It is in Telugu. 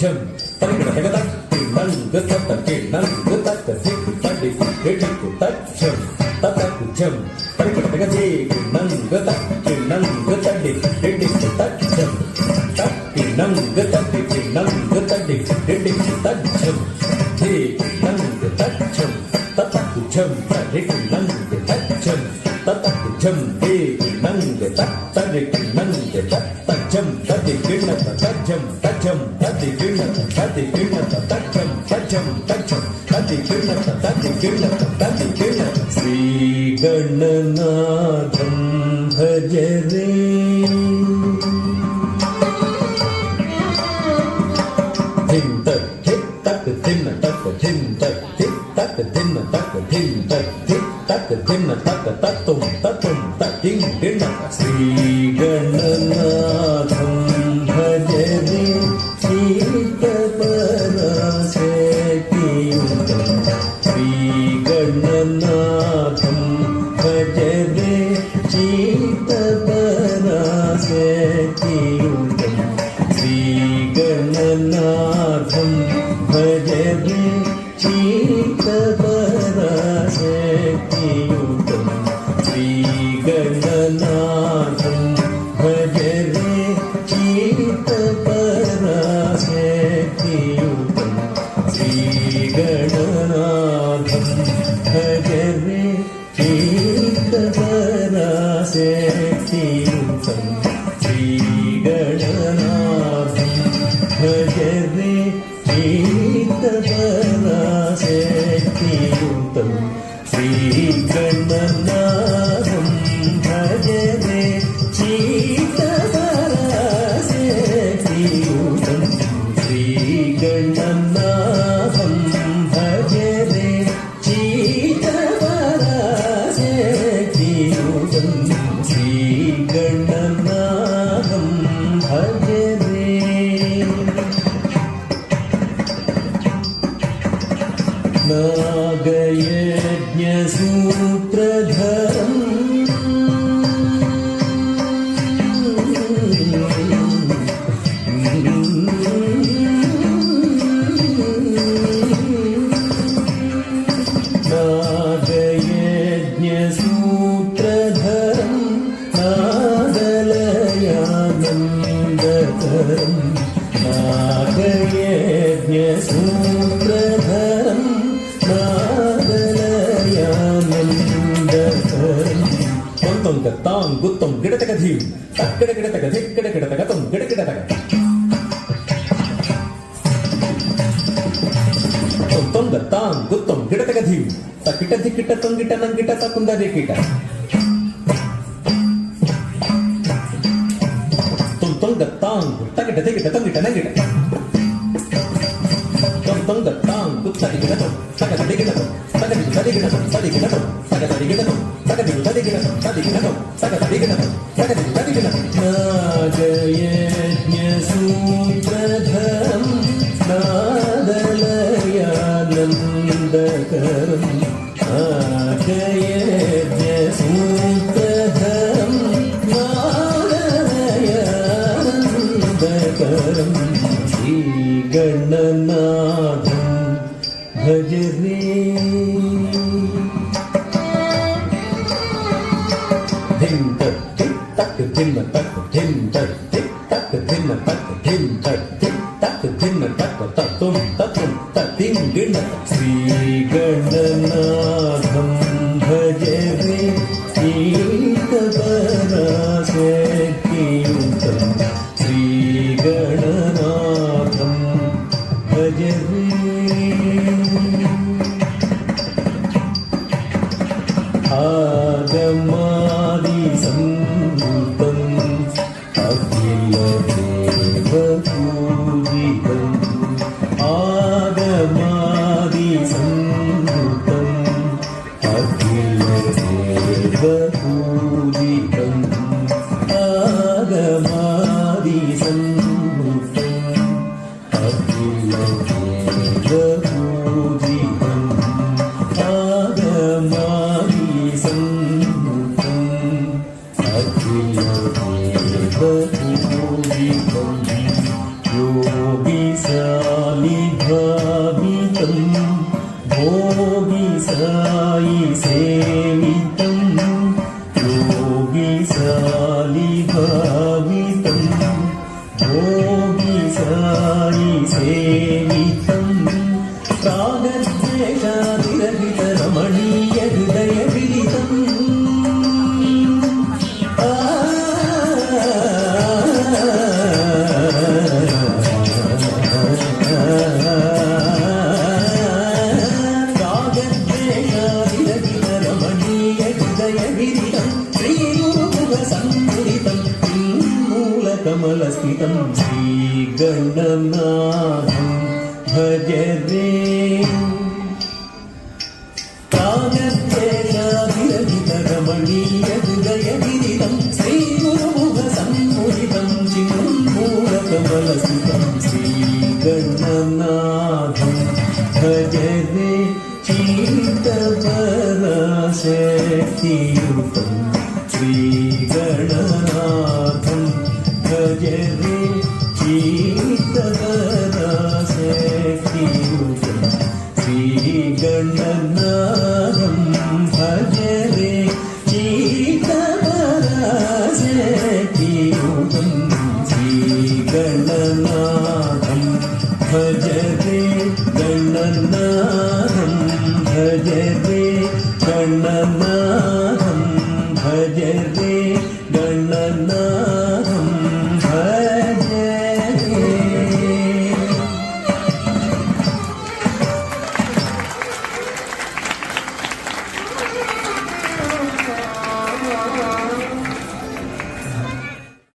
జం తరిగిడ తెగద నంగ తట్టకి నంగ తట్ట దిక్కు తడి ఎడికు తచ్చం తటకు జం తరిగిడ తెగది నంగ తట్టి నంగ తడి ఎడికు తచ్చం తట్టి నంగ తట్టి నంగ తడి ఎడికు తచ్చం దే నంగ తచ్చం తటకు జం తరిగిడ నంగ తచ్చం తటకు జం దే నంగ తట్టరికి నంగ తచ్చం తది గిణ తచ్చం తచ్చం తది గిణ తది గిణ తచ్చం తచ్చం తచ్చం తది గిణ తది గిణ తది గిణ శ్రీ గణనాథం భజ రే ధిం తక్ ధిక్ తక్ ధిన్న తక్ ధిం తక్ ధిక్ తక్ ధిన్న తక్ ధిం తక్ ధిక్ తక్ ధిన్న తక్ తత్తుం తత్తుం తక్కిం గిణ శ్రీ గణనాథం భజ రే చీతపరాశక్తియుతం శ్రీ గణనాథం భజ రే చీతపరాశక్తియుతం శ్రీ గణనాథం భజ రే చీతపరాశక్తియుతం శ్రీ గణనాథం భజ రే చీతపరాశక్తియుతం శ్రీ గణనాథం భజ రే చీతపరాశక్తియుతం శ్రీ గణనాథం భజ రే చీతపరాశక్తియుతం శ్రీ గణనాథం భజ రే చీతపరాశక్తియుతం శ్రీ గణనాథం భజ రే చీతపరాశక్తియుతం శ్రీ గణనాథం భజ రే నాగయజ్ఞసూత్రధరం నాగయజ్ఞసూత్రధరం నాదలయానందకరం నాగయజ్ఞసూత్రధరం నాదలయానందకరం కొంతం గత్తాం గుత్తం గిడతగధీం తక్కిడ గిడతగ ధిక్కిడ గిడతగతం గిడగిడతగ కొంతం గత్తాం గుత్తం గిడతగధీం తక్కిట ధిక్కిట తొంగిట నంగిట తకుందరికిట తుంతం గత్తాం తక్కిట ధిక్కిట తొంగిట నంగిట కొంతం గత్తాం గుత్తడి గిడతం తగది గిడతం తగది తది గిడతం తది గిడతం తగది గిడతం తగది తది గిడతం తది గిడతం తగది గిడతం తగది తది గిడతం నాగయజ్ఞసూత్రధరం నాదలయానందకరం నాగయజ్ఞసూత్రధరం నాదలయానందకరం శ్రీ గణనాథం భజ రే ధిం తక్ ధిక్ తక్ ధిన్న తక్ ధిం తక్ ధిక్ తక్ ధిన్న తక్ ధిం తక్ ధిక్ తక్ ధిన్న తక్ తత్తుం తత్తుం తత్తిం గిణ శ్రీ గణనాథం భజ రే చీతపరాశక్తియుతం శ్రీ గణనాథం భజ రే ఆగమాది సంతం అఖిల దేవ పూజితం ఆగమాది సంతం అఖిల దేవ పూజితం ఆగమాది సంతం అఖిల దేవ పూజితం ఆగమాది సంతం అఖిల దేవ పూజితం యోగి साई सेवितं रागद्वेषातिरहित रमणीय हृदय विदितम् रागद्वेषातिरहित रमणीय हृदय विदितं श्रीगुरुमुख संस्कृतं मूलकमलस्थितं श्रीगणनाथं भज रे रागद्वेषातिरहित रमणीय हृदय विदितं श्रीगुरुमुख संस्कृतं मूलकमलस्थितं श्रीगणनाथं भज रे चित्तपराशक्तियुतं श्रीगणनाथं भज रे चित्तपराशक्तियुतं श्रीगणनाथं भज रे चित्तपराशक्तियुतं श्रीगणनाथं भज